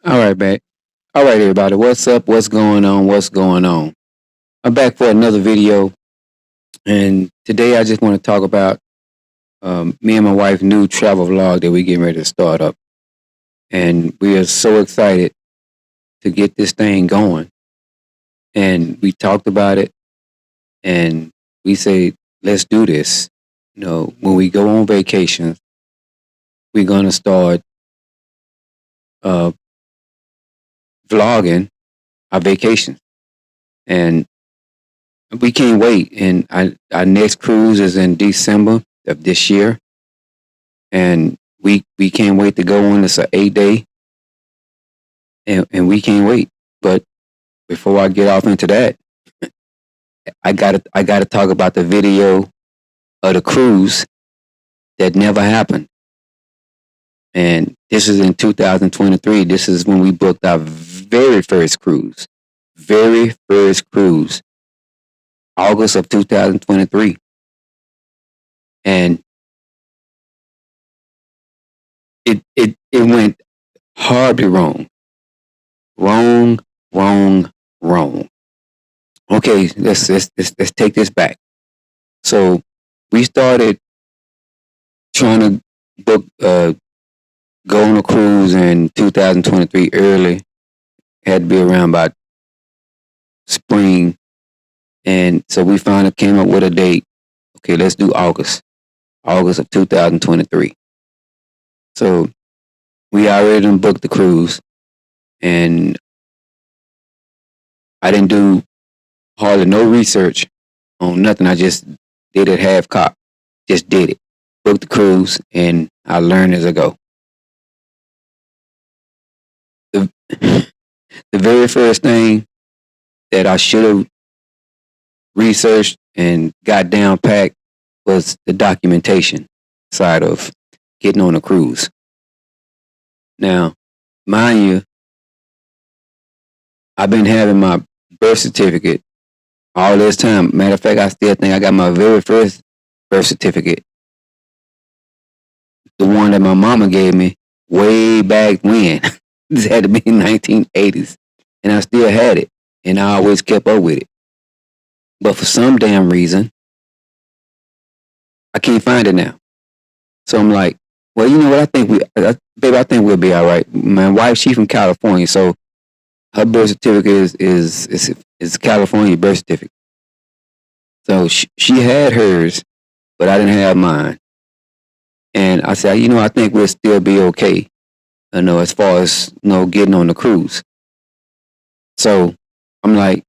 All right, back. All right, everybody. What's up? What's going on? What's going on? I'm back for another video, and today I just want to talk about me and my wife's new travel vlog that we're getting ready to start up, and we are so excited to get this thing going. And we talked about it, and we say, let's do this. When we go on vacation, we're gonna start uh, vlogging our vacation, and we can't wait. And our next cruise is in December of this year, and we can't wait to go on. It's an 8 day, and we can't wait. But before I get off into that, I gotta talk about the video of the cruise that never happened. And this is in 2023. This is when we booked our very first cruise. Very first cruise. August of 2023. And it went horribly wrong. Wrong. Okay, let's take this back. So we started trying to book go on a cruise in 2023 early. Had to be around about spring. And so we finally came up with a date. Okay, let's do August of 2023. So we already done booked the cruise, and I didn't do hardly no research on nothing. I just did it half cocked. Just did it. Booked the cruise, and I learned as I go. The, the very first thing that I should have researched and got down packed was the documentation side of getting on a cruise. Now, mind you, I've been having my birth certificate all this time. Matter of fact, I still think I got my very first birth certificate, the one that my mama gave me way back when. This had to be in 1980s, and I still had it, and I always kept up with it. But for some damn reason, I can't find it now. So I'm like, well, you know what? I think we'll be all right. My wife, she's from California, so her birth certificate is California birth certificate. So she had hers, but I didn't have mine. And I said, I think we'll still be okay, as far as, getting on the cruise. So I'm like,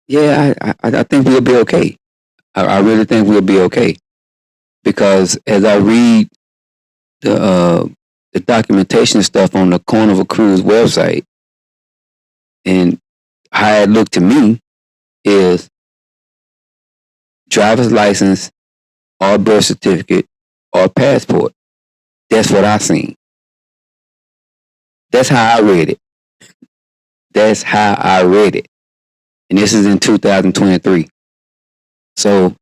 yeah, I think we'll be okay. I really think we'll be okay. Because as I read the documentation stuff on the Carnival Cruise website, and how it looked to me is driver's license or birth certificate or passport. That's what I seen. That's how I read it. That's how I read it. And this is in 2023. So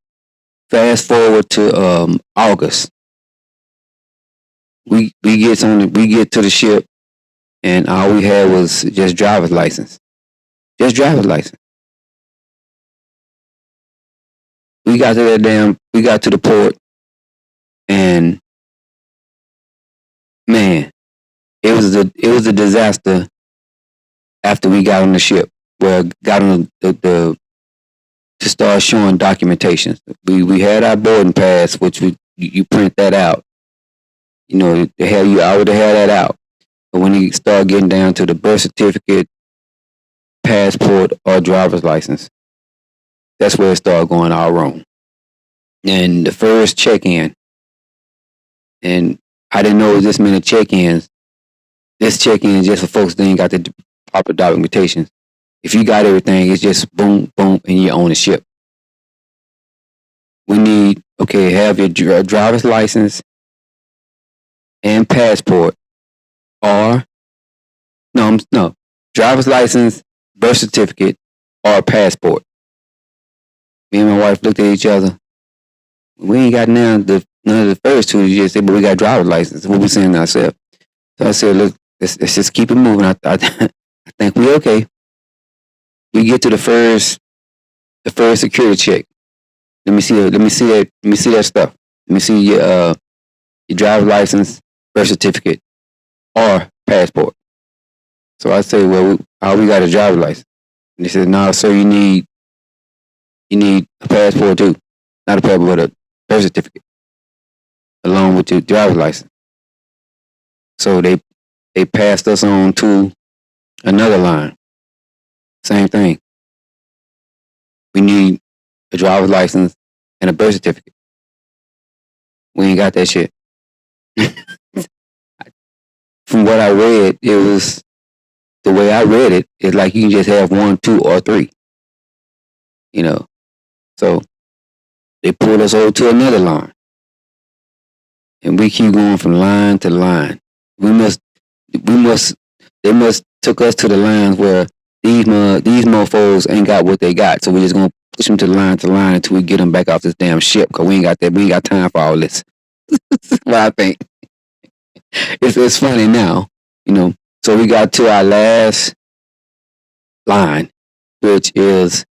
fast forward to August. We get to the ship, and all we had was just driver's license. Just driver's license. We got to the port, and man, it was a disaster after we got on the ship. Well, got on the to start showing documentation. We had our boarding pass, which you print that out. You already had that out. But when you start getting down to the birth certificate, passport, or driver's license, that's where it started going all wrong. And the first check-in, and I didn't know it was this many check-ins. This check-in is just for folks that ain't got the proper documentation. If you got everything, it's just boom, boom, and you're on the ship. We need, have your driver's license and passport, or no, driver's license, birth certificate, or passport. Me and my wife looked at each other. We ain't got none of the first two. You just said, but we got driver's license. What we saying to ourselves? So I said, look, let's just keep it moving. I think we okay. We get to the first security check. Let me see that stuff. Let me see your driver's license, birth certificate, or passport. So I say, well, we got a driver's license. And they said, no, sir, you need a passport too. Not a passport, but a birth certificate, along with your driver's license. So they passed us on to another line. Same thing. We need a driver's license and a birth certificate. We ain't got that shit. From what I read, it was the way I read it. It's like you can just have 1, 2, or 3. So they pulled us over to another line, and we keep going from line to line. They must took us to the lines where these mofos ain't got what they got. So we're just gonna push them to line until we get them back off this damn ship. Cause we ain't got time for all this. That's what I think. It's funny now, So we got to our last line, which is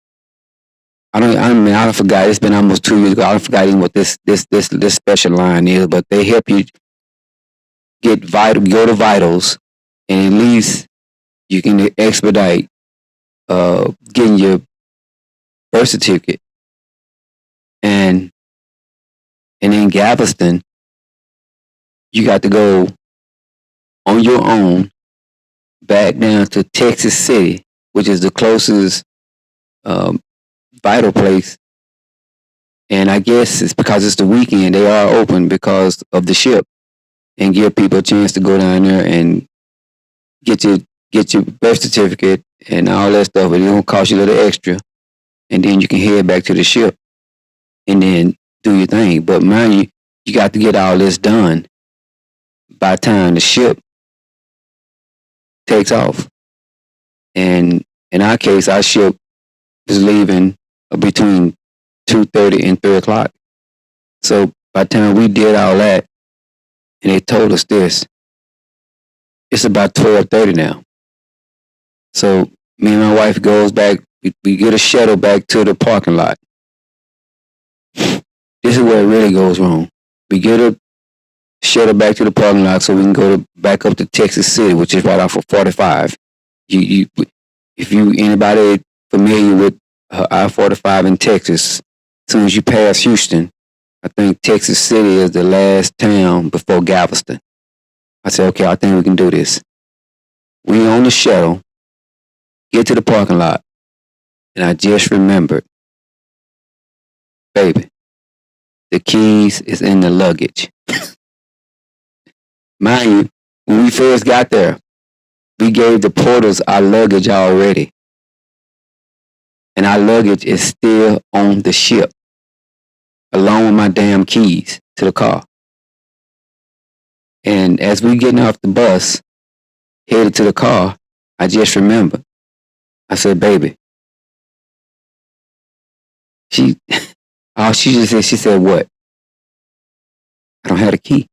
I forgot. It's been almost 2 years ago. I forgot even what this special line is, but they help you go to vitals, and at least you can expedite getting your birth certificate. And in Galveston, you got to go on your own back down to Texas City, which is the closest vital place. And I guess it's because it's the weekend, they are open because of the ship, and give people a chance to go down there and get your birth certificate and all that stuff, but it don't cost you a little extra. And then you can head back to the ship and then do your thing. But mind you got to get all this done by the time the ship takes off. And in our case, our ship was leaving between 2:30 and 3 o'clock. So by the time we did all that, and they told us this, it's about 12:30 now. So me and my wife goes back. We get a shuttle back to the parking lot. This is where it really goes wrong. We get a shuttle back to the parking lot so we can go back up to Texas City, which is right off of 45. If anybody familiar with I-45 in Texas, as soon as you pass Houston, I think Texas City is the last town before Galveston. I said, okay, I think we can do this. We on the shuttle, get to the parking lot, and I just remembered, baby, the keys is in the luggage. Mind you, when we first got there, we gave the porters our luggage already. And our luggage is still on the ship, along with my damn keys to the car. And as we getting off the bus, headed to the car, I just remembered. I said, baby. She said, what? I don't have a key.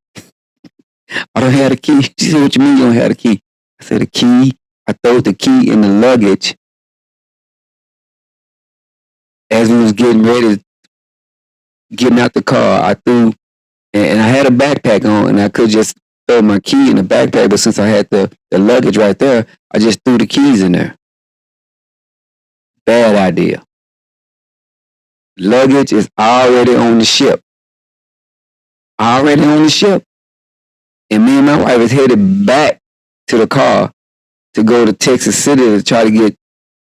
I don't have a key. She said, what you mean you don't have a key? I said, the key. I threw the key in the luggage as we was getting out the car. I threw, and I had a backpack on, and I could just throw my key in the backpack, but since I had the luggage right there, I just threw the keys in there. Bad idea. Luggage is already on the ship. Already on the ship. And me and my wife is headed back to the car to go to Texas City to try to get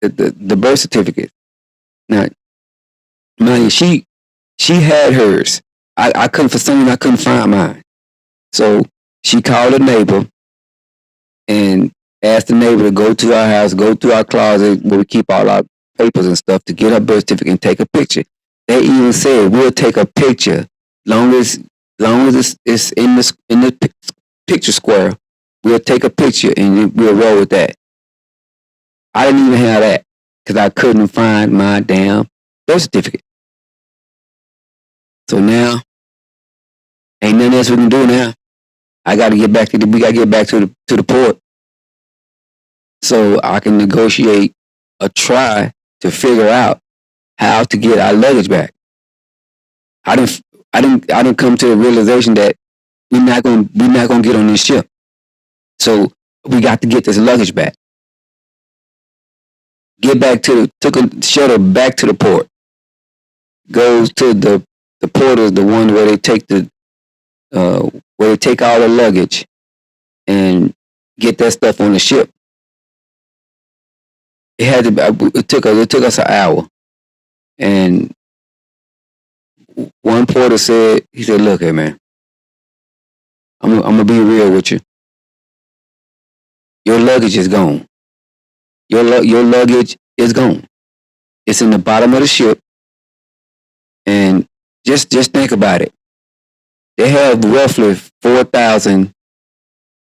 the birth certificate. Now, mind you, she had hers. I couldn't, for some reason, I couldn't find mine. So she called a neighbor and asked the neighbor to go to our house, go to our closet where we keep all our papers and stuff, to get her birth certificate and take a picture. They even said, we'll take a picture long as it's in the picture square. We'll take a picture and we'll roll with that. I didn't even have that because I couldn't find my damn birth certificate. So now, ain't nothing else we can do now. we got to get back to the port so I can negotiate or try to figure out how to get our luggage back. I didn't come to the realization that we're not gonna get on this ship. So we got to get this luggage back. Took a shuttle back to the port. Goes to the port is the one where they take all the luggage and get that stuff on the ship. It took us an hour, and one porter said, he said, "Look here, man, I'm gonna be real with you. Your luggage is gone. Your luggage is gone. It's in the bottom of the ship, and just think about it. They have roughly 4,000,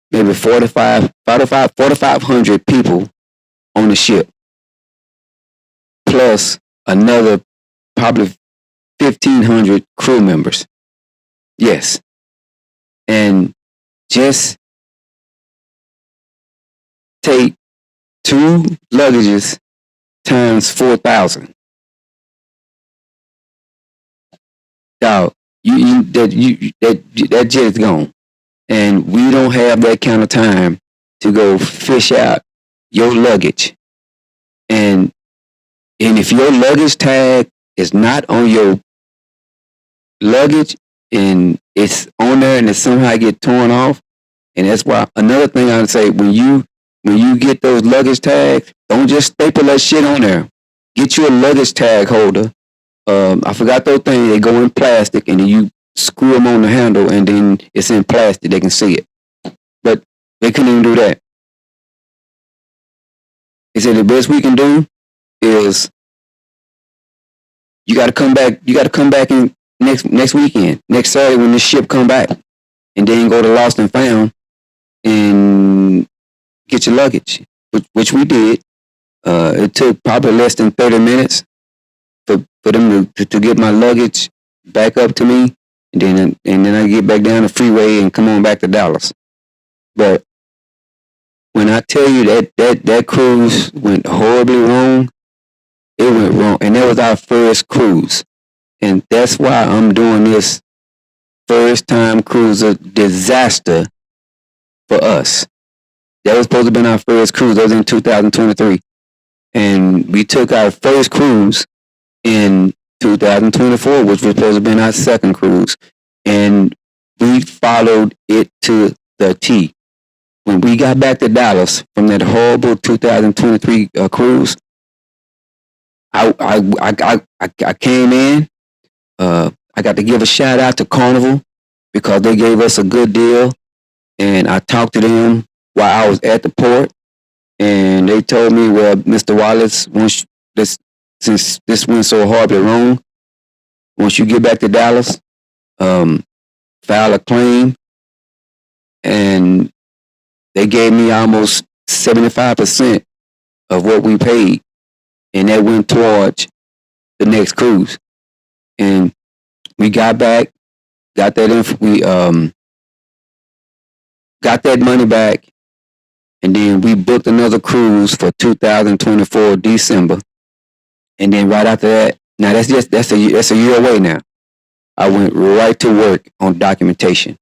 maybe 4,500 people on the ship, plus another probably 1,500 crew members. Yes. And just take 2 luggages times 4,000. Dog, that jet is gone. And we don't have that kind of time to go fish out your luggage. And if your luggage tag is not on your luggage and it's on there and it somehow get torn off, and that's why another thing I would say, when you get those luggage tags, don't just staple that shit on there. Get you a luggage tag holder. I forgot those things. They go in plastic, and then you screw them on the handle, and then it's in plastic. They can see it. But they couldn't even do that. He said the best we can do is you got to come back. You got to come back in next weekend, next Saturday when this ship come back, and then go to Lost and Found and get your luggage, which we did. It took probably less than 30 minutes for them to get my luggage back up to me, and then I get back down the freeway and come on back to Dallas. But when I tell you that cruise went horribly wrong, it went wrong, and that was our first cruise, and that's why I'm doing this first time cruiser disaster for us. That was supposed to have been our first cruise. That was in 2023. And we took our first cruise in 2024, which was supposed to have been our second cruise. And we followed it to the T. When we got back to Dallas from that horrible 2023 cruise, I came in. I got to give a shout out to Carnival because they gave us a good deal. And I talked to them while I was at the port, and they told me, well, Mr. Wallace, since this went so horribly wrong, once you get back to Dallas, file a claim, and they gave me almost 75% of what we paid, and that went towards the next cruise. And we got back, got that got that money back, and then we booked another cruise for 2024 December. And then right after that, now that's a year away now. I went right to work on documentation.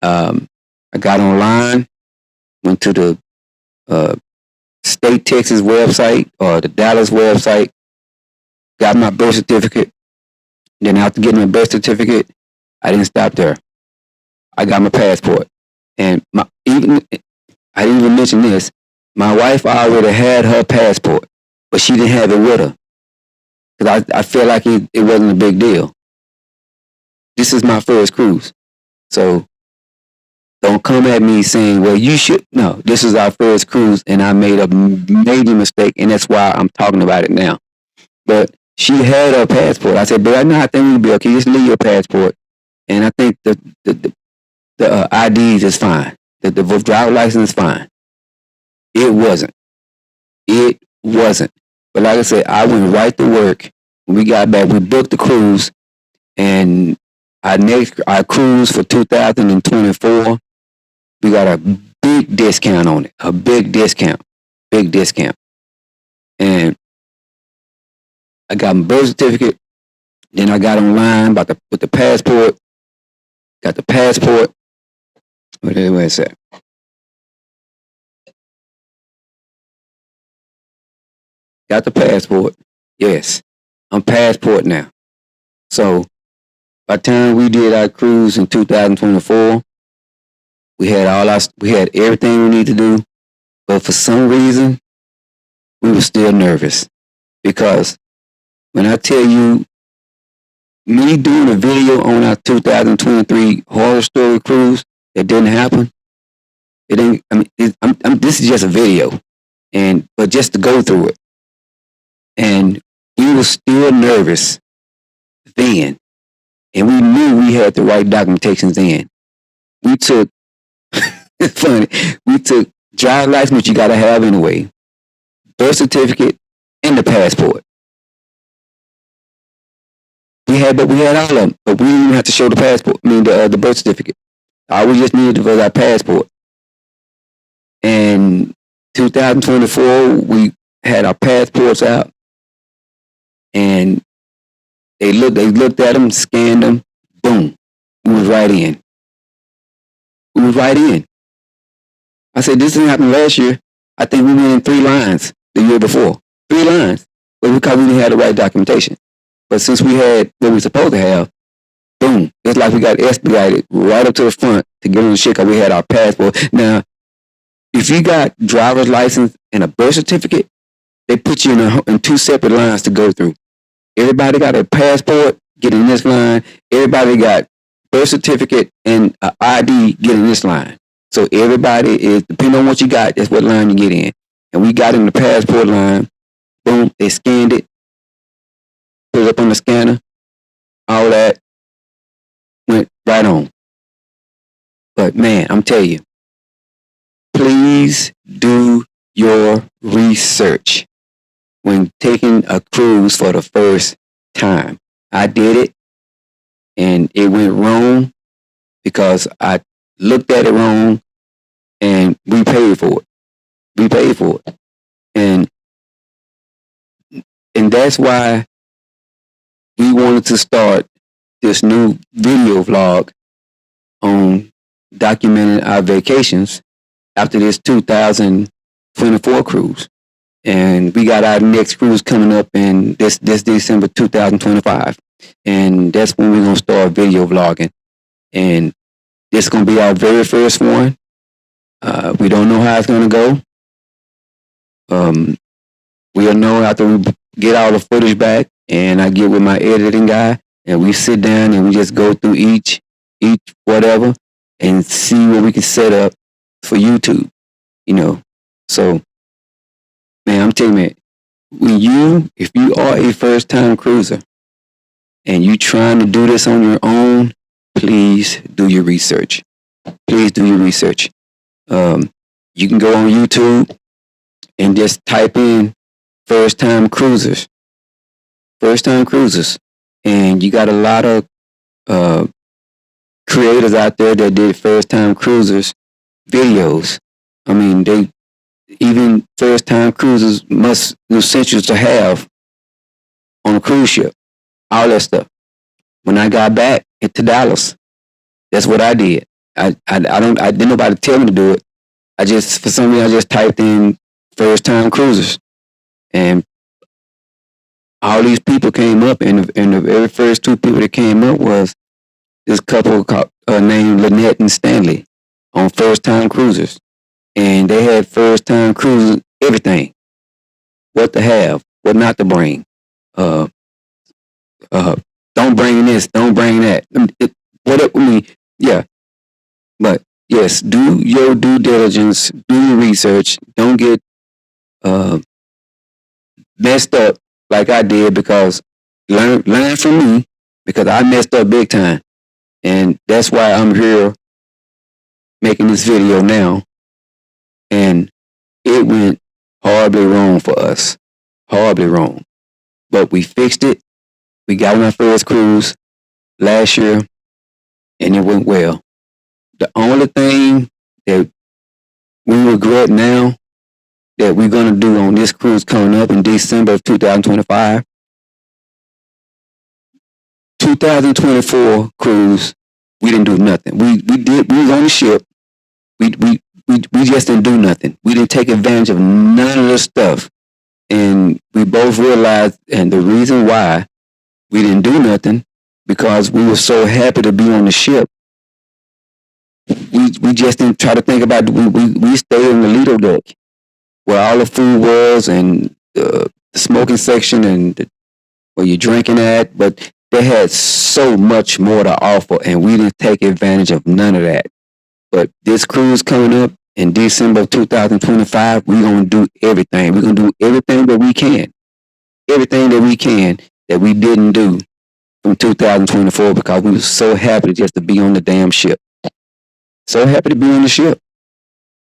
I got online, went to the state Texas website or the Dallas website, got my birth certificate. Then after getting my birth certificate, I didn't stop there. I got my passport. And I didn't even mention this. My wife already had her passport, but she didn't have it with her because I feel like it wasn't a big deal. This is my first cruise, so don't come at me saying, "Well, you should." No, this is our first cruise, and I made a major mistake, and that's why I'm talking about it now. But she had her passport. I said, "But I think we'll be okay. Just leave your passport," and I think the IDs is fine. The driver license is fine. It wasn't. But like I said, I went right to work. When we got back, we booked the cruise, and our cruise for 2024 got a big discount on it. A big discount. And I got my birth certificate. Then I got online with the passport. Got the passport. Wait a sec. Got the passport. Yes, I'm passport now. So by the time we did our cruise in 2024, we had everything we need to do. But for some reason, we were still nervous because when I tell you, me doing a video on our 2023 horror story cruise, it didn't happen. It ain't. I mean, this is just a video, but just to go through it, and we were still nervous then, and we knew we had the right documentations in. We took. It's funny. We took driver's license, which you gotta have anyway, birth certificate, and the passport. We had all of them, but we didn't even have to show the passport. I mean, the birth certificate. All we just needed was our passport. And 2024, we had our passports out, and they looked at them, scanned them, boom, we was right in. I said, this didn't happen last year. I think we went in 3 lines the year before. 3 lines, but because we didn't have the right documentation. But since we had what we were supposed to have, boom, it's like we got expedited right up to the front to get on the shit because we had our passport. Now, if you got driver's license and a birth certificate, they put you in 2 separate lines to go through. Everybody got a passport, get in this line. Everybody got birth certificate and an ID, get in this line. So everybody is, depending on what you got, that's what line you get in. And we got in the passport line. Boom, they scanned it, put it up on the scanner. All that went right on. But man, I'm telling you, please do your research when taking a cruise for the first time. I did it, and it went wrong because I looked at it wrong, and we paid for it. And that's why we wanted to start this new video vlog on documenting our vacations after this 2024 cruise. And we got our next cruise coming up in this December 2025. And that's when we're going to start video vlogging. And this is going to be our very first one. We don't know how it's going to go. We'll know after we get all the footage back, and I get with my editing guy, and we sit down and we just go through each whatever and see what we can set up for YouTube, So, man, I'm telling you, if you are a first-time cruiser and you trying to do this on your own, please do your research. You can go on YouTube and just type in first-time cruisers. And you got a lot of creators out there that did first-time cruisers videos. I mean, even first-time cruisers must essentials to have on a cruise ship. All that stuff. When I got back into Dallas, that's what I did. I didn't nobody tell me to do it. For some reason, I just typed in first-time cruisers, and all these people came up, and the very first 2 people that came up was this couple named Lynette and Stanley on first-time cruisers. And they had first-time cruisers, everything. What to have, what not to bring. Don't bring this, don't bring that. Yeah. But yes, do your due diligence, do your research. Don't get messed up like I did, because learn from me, because I messed up big time. And that's why I'm here making this video now. And it went horribly wrong for us. Horribly wrong. But we fixed it. We got on our first cruise last year, and it went well. The only thing that at now that we're gonna do on this cruise coming up in December of 2025. 2024 cruise, we didn't do nothing. We was on the ship. We just didn't do nothing. We didn't take advantage of none of the stuff. And we both realized, and the reason why we didn't do nothing, because we were so happy to be on the ship. We just didn't try to think about it. We stayed on the Lido deck where all the food was, and the smoking section, and where you're drinking at, but they had so much more to offer, and we didn't take advantage of none of that. But this cruise coming up in December of 2025, we're going to do everything. We're going to do everything that we can. Everything that we can that we didn't do from 2024, because we were so happy just to be on the damn ship. So happy to be on the ship.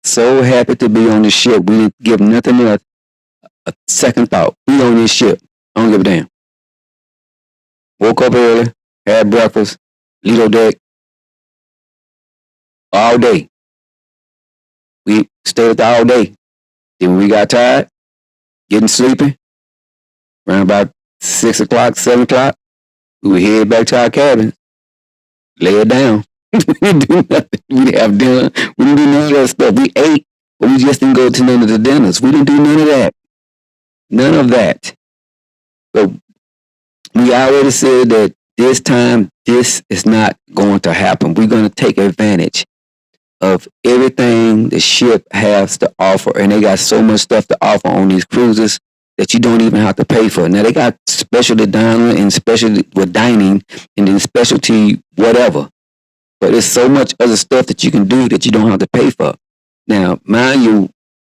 So happy to be on the ship. We didn't give nothing else a second thought. We on this ship. I don't give a damn. Woke up early, had breakfast, Lido deck, all day. We stayed there all day. Then when we got tired, getting sleepy, around about 6 o'clock, 7 o'clock, we would head back to our cabin, lay it down. We didn't do nothing. We didn't have dinner. We didn't do none of that stuff. We ate, but we just didn't go to none of the dinners. We didn't do none of that. None of that. So we already said that this time, this is not going to happen. We're going to take advantage of everything the ship has to offer. And they got so much stuff to offer on these cruises that you don't even have to pay for. Now, they got specialty dining and specialty with dining and then specialty whatever. But there's so much other stuff that you can do that you don't have to pay for. Now, mind you,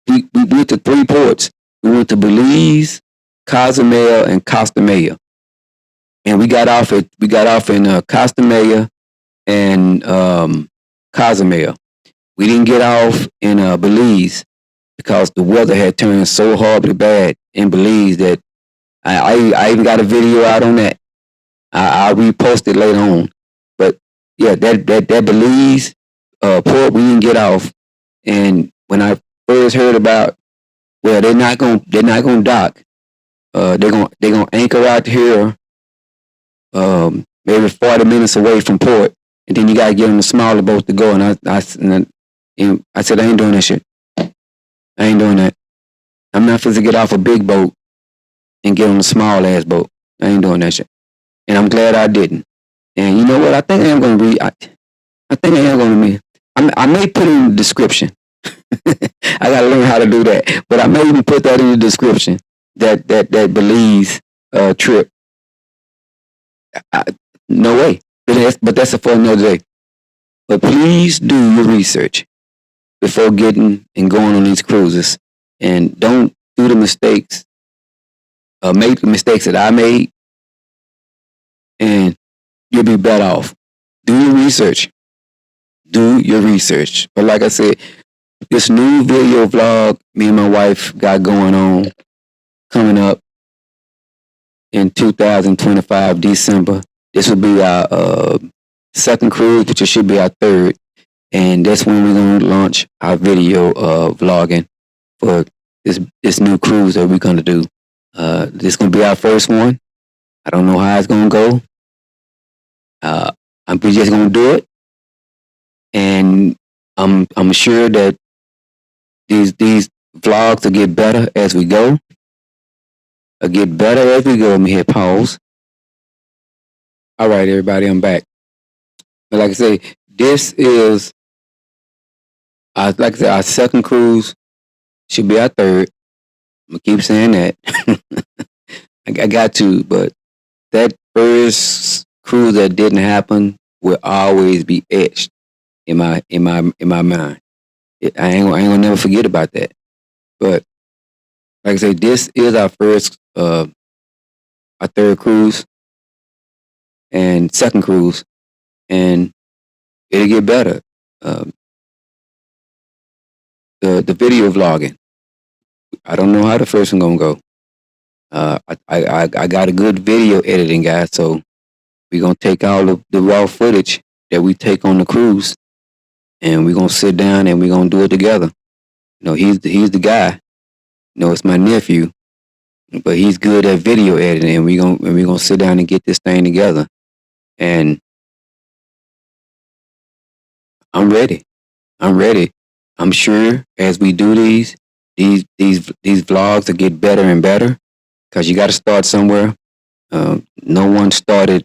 we went to 3 ports. We went to Belize, Cozumel, and Costa Maya. And we got off in Costa Maya and Cozumel. We didn't get off in Belize because the weather had turned so horribly bad in Belize that I even got a video out on that. I'll repost it later on. But yeah, that Belize port, we didn't get off. And when I first heard about, well, they're not gonna dock. They're gonna anchor out here, maybe 40 minutes away from port, and then you gotta get on the smaller boat to go. And I said, I ain't doing that shit. I ain't doing that. I'm not supposed to get off a big boat and get on a small ass boat. I ain't doing that shit. And I'm glad I didn't. And you know what? I think I am going to read. I think I am going to. I may put it in the description. I got to learn how to do that. But I may even put that in the description. That Belize trip. No way. But that's for another day. But please do your research before getting and going on these cruises. And don't do the mistakes. Make the mistakes that I made. And you'll be better off. Do your research. Do your research. But like I said, this new video vlog me and my wife got going on coming up in 2025 December. This will be our second cruise, which should be our third. And that's when we're going to launch our video vlogging for this new cruise that we're going to do. This is going to be our first one. I don't know how it's going to go. I'm just going to do it. And I'm sure that these vlogs will get better as we go. Let me hit pause. All right, everybody, I'm back. But like I say, this is, our second cruise. Should be our third. I'm going to keep saying that. I got to, but that first cruise that didn't happen will always be etched in my mind. I ain't gonna never forget about that. But like I say, this is our first, our third cruise and second cruise, and it'll get better. The video vlogging, I don't know how the first one gonna go. I got a good video editing guy, so we're gonna take all the raw footage that we take on the cruise, and we're gonna sit down and we're gonna do it together. He's the guy. It's my nephew, but he's good at video editing, and we gonna sit down and get this thing together. And I'm ready. I'm ready. I'm sure as we do these vlogs will get better and better, because you got to start somewhere. No one started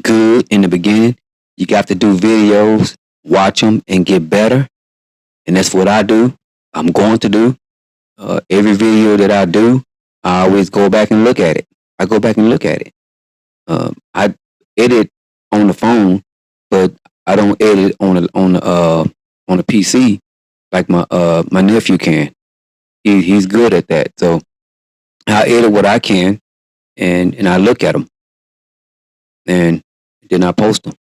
good in the beginning. You got to do videos, watch them, and get better. And that's what I do. I'm going to do. Every video that I do, I always go back and look at it. I go back and look at it. I edit on the phone, but I don't edit on the PC like my nephew can. He's good at that. So I edit what I can, and I look at them, and then I post them.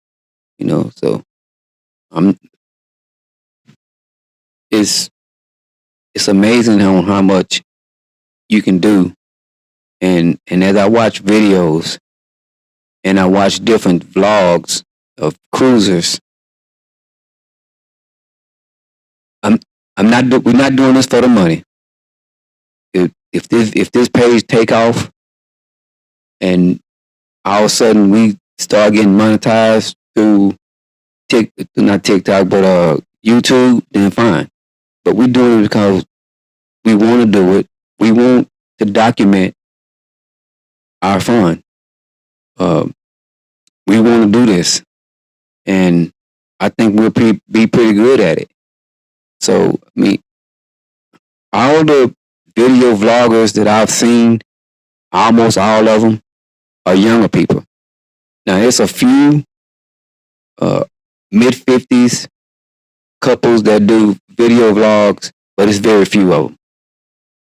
So I'm. It's amazing how much you can do, and as I watch videos, and I watch different vlogs of cruisers. We're not doing this for the money. If this page take off, and all of a sudden we start getting monetized through not TikTok, but YouTube, then fine. But we're doing it because we want to do it. We want to document our fun. We want to do this, and I think we'll be pretty good at it. So, all the video vloggers that I've seen, almost all of them are younger people. Now, there's a few mid-50s couples that do video vlogs, but it's very few of them.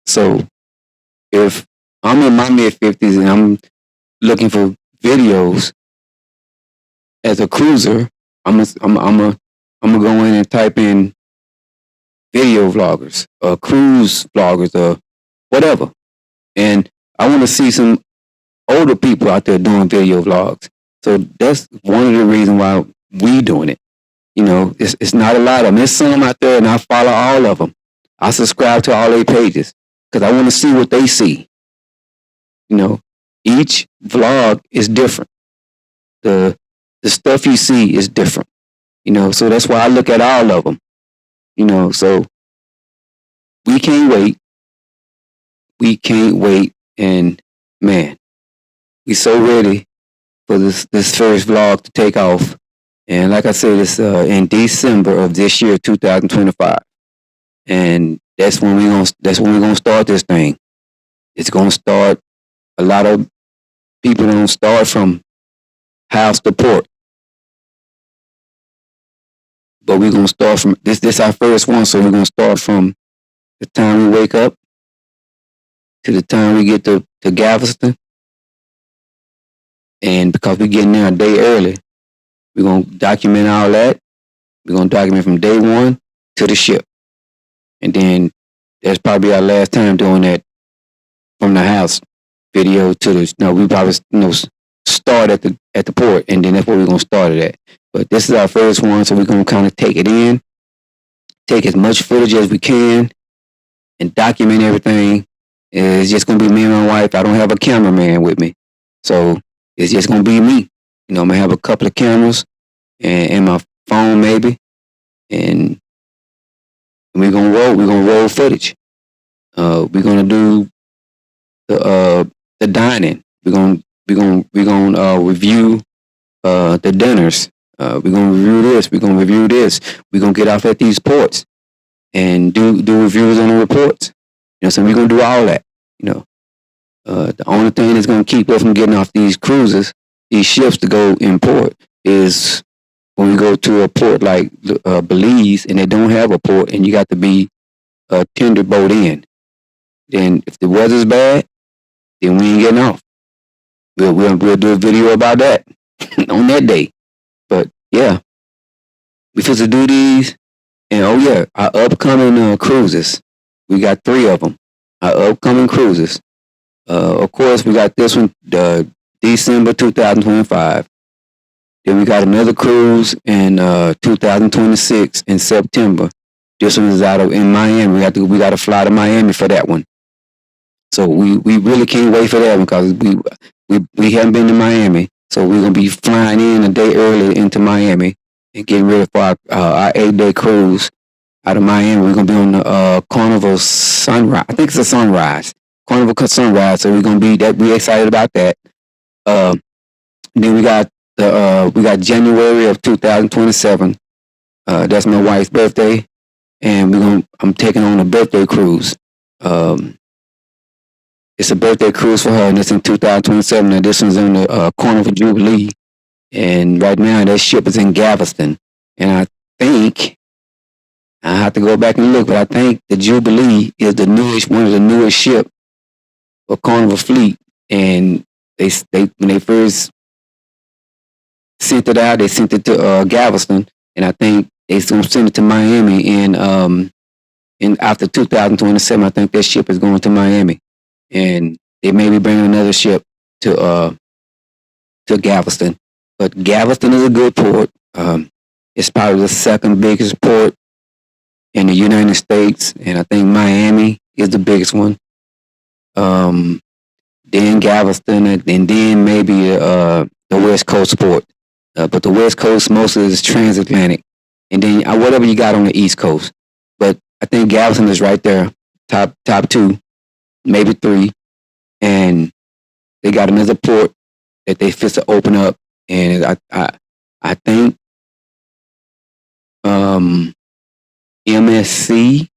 So, if I'm in my mid-50s and I'm looking for videos as a cruiser, I'm gonna go in and type in video vloggers or cruise vloggers or whatever, and I want to see some older people out there doing video vlogs. So that's one of the reasons why we doing it. It's not a lot of them. There's some out there, and I follow all of them. I subscribe to all their pages because I want to see what they see. Each vlog is different. The stuff you see is different. So that's why I look at all of them. So we can't wait. We can't wait, and man, we so ready for this first vlog to take off. And like I said, it's in December of this year, 2025, and that's when we're gonna start this thing. It's gonna start. A lot of people don't start from house to port, but we're gonna start from this. This our first one, so we're gonna start from the time we wake up to the time we get to Galveston, and because we're getting there a day early, we're gonna document all that. We're gonna document from day one to the ship, and then that's probably our last time doing that from the house video to the. We probably start at the port, and then that's where we're gonna start it at. But this is our first one, so we're gonna kind of take it in, take as much footage as we can, and document everything. It's just gonna be me and my wife. I don't have a cameraman with me, so it's just gonna be me. I'm gonna have a couple of cameras and my phone maybe, and we're gonna roll. We're gonna roll footage. We're gonna do the dining. We're gonna review the dinners. We're gonna review this. We're gonna review this. We're gonna get off at these ports and do reviews on the reports. So we're gonna do all that. The only thing that's gonna keep us from getting off these cruises, these ships to go in port, is when we go to a port like Belize and they don't have a port, and you got to be a tender boat in. Then if the weather's bad, then we ain't getting off. We'll do a video about that on that day. But yeah, we supposed to do these, and our upcoming cruises. We got 3 of them. Our upcoming cruises. Of course, we got this one, December 2025. Then we got another cruise in 2026 in September. This one is in Miami. We got to fly to Miami for that one. So we really can't wait for that one because we haven't been to Miami. So we're gonna be flying in a day early into Miami and getting ready for our 8-day cruise out of Miami. We're gonna be on the Carnival Sunrise. I think it's a sunrise. Carnival Sunrise. So we're gonna be that. We excited about that. Then we got January of 2027. That's my wife's birthday, and I'm taking on a birthday cruise. It's a birthday cruise for her, and it's in 2027. And this one's on the Carnival Jubilee, and right now that ship is in Galveston. And I think I have to go back and look, but I think the Jubilee is one of the newest ship for Carnival Fleet. And they when they first sent it out, they sent it to Galveston, and I think they're gonna send it to Miami in after 2027. I think that ship is going to Miami, and they may be bringing another ship to Galveston. But Galveston is a good port. It's probably the second biggest port in the United States, and I think Miami is the biggest one. Then Galveston, and then maybe the West Coast port. But the West Coast mostly is transatlantic, and then whatever you got on the East Coast. But I think Galveston is right there, top 2, maybe 3, and they got another port that they fit to open up, and I think MSC,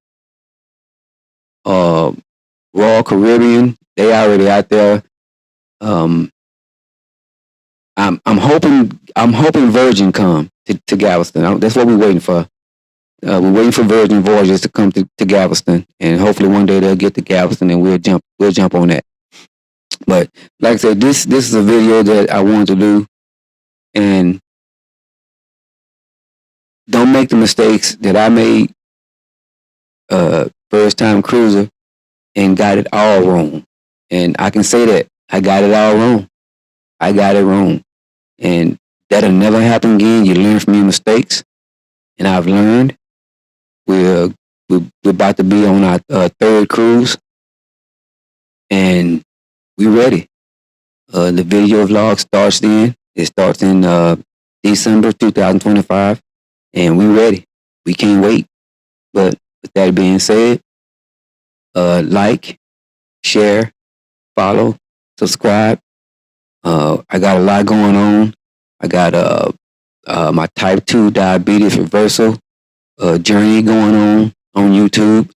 Royal Caribbean, they already out there. I'm hoping Virgin come to Galveston. That's what we're waiting for. We're waiting for Virgin Voyages to come to Galveston, and hopefully one day they'll get to Galveston, and we'll jump on that. But like I said, this is a video that I wanted to do, and don't make the mistakes that I made first time cruiser and got it all wrong. And I can say that I got it all wrong. I got it wrong, and that'll never happen again. You learn from your mistakes, and I've learned. We're about to be on our 3rd cruise, and we're ready. The video vlog starts then. It starts in December 2025, and we're ready. We can't wait. But with that being said, like, share, follow, subscribe. I got a lot going on. I got my type 2 diabetes reversal journey going on YouTube.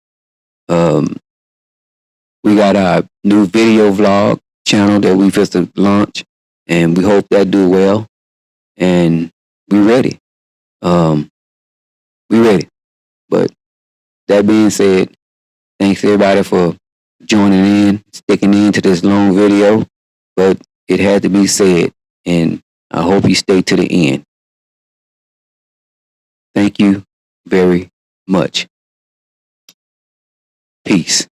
We got our new video vlog channel that we just launch, and we hope that do well. And we're ready. We're ready. But that being said, thanks everybody for joining in, sticking in to this long video. But it had to be said, and I hope you stay to the end. Thank you very much. Peace.